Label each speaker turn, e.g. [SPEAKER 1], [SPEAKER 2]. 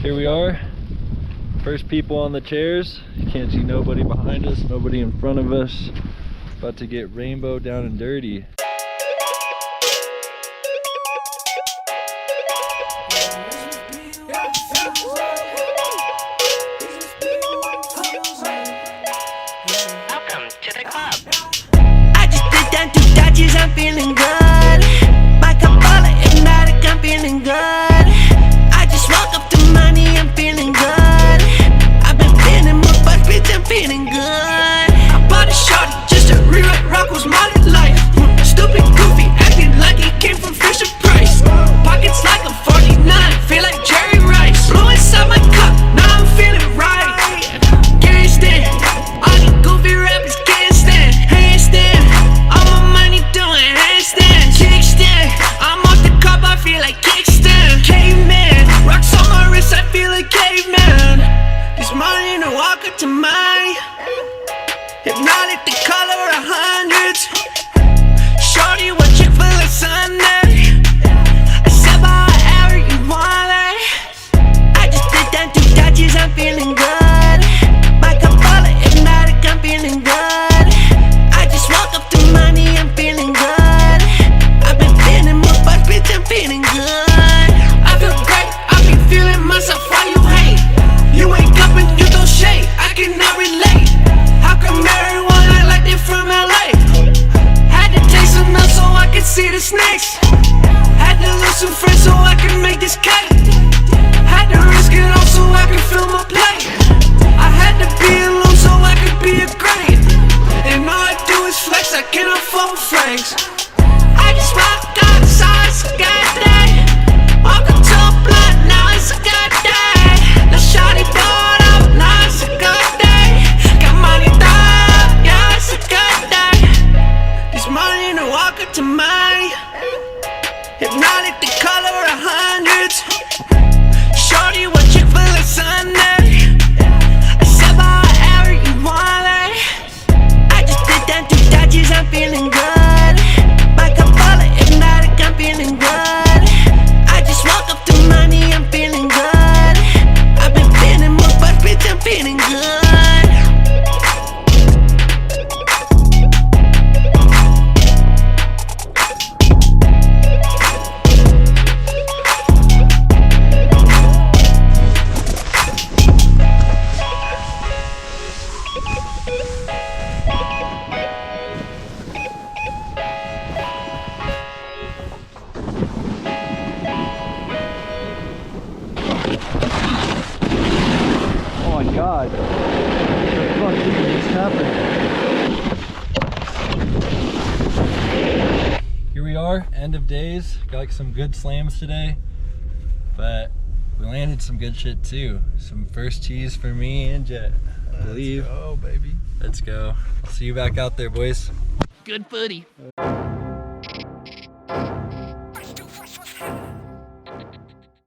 [SPEAKER 1] Here we are, first people on the chairs. You can't see nobody behind us, nobody in front of us. About to get rainbow down and dirty.
[SPEAKER 2] Welcome to the club.
[SPEAKER 3] I just did down 2 dodges, I'm feeling good. My cup full of hypnotic, I'm feeling good. I just woke up to money, I'm feeling good. I've been feeling more buzz, bitch, I'm feeling good. I bought a shorty just to rewrite Rocco's modern life. Stupid, goofy, acting like he came from Fisher Price. Pockets like a 49, feel like Jerry Rice. Blew inside my cup, now I'm feeling right. Can't stand all the goofy rappers, can't stand. Handstand, all my money doing handstands. Kickstand, I'm off the cup, I feel like kickstand. Caveman, rocks on my wrist, I feel like caveman. This money to walk up to mine. Hypnotic, the color of hundreds. Shorty, what Chick-fil-A Sunday. I said by however you want it. I just did down 2 dodges, I'm feeling good. My cup full of hypnotic, I'm feeling good. I just woke up to money, I'm feeling good. I've been feeling more buzz, bitch, I'm feeling good. I feel great, I be feeling myself, why you hate? You wake up and you throw shade, I cannot relate. How come everyone act like they from LA? Had to take some nuts so I could see the snakes. Had to lose some friends so I could make this cake. Had to risk it all so I could fill my plate. I had to be alone so I could be a great. And all I do is flex, I can't afford francs. I just walk outside, it's a good day. Walk up to a blunt, now it's a good day. The shawty bought up, now it's a good day. Got money thought, yeah, it's a good day. This money to walk up to mine. Hypnotic, the color of hundreds. Shorty, what Chick-fil-A Sunday. I said by however you want it. I just did down 2 dodges, I'm feeling good. My cup full of hypnotic, I'm feeling good. I just woke up to money, I'm feeling good. I've been feeling more buzz, bitch, I'm feeling good.
[SPEAKER 1] Oh my god. What the fuck just happened? Here we are, end of days. Got like some good slams today. But we landed some good shit too. Some first cheese for me and Jet, I believe.
[SPEAKER 4] Let's go, baby.
[SPEAKER 1] Let's go. I'll see you back out there, boys.
[SPEAKER 3] Good footy.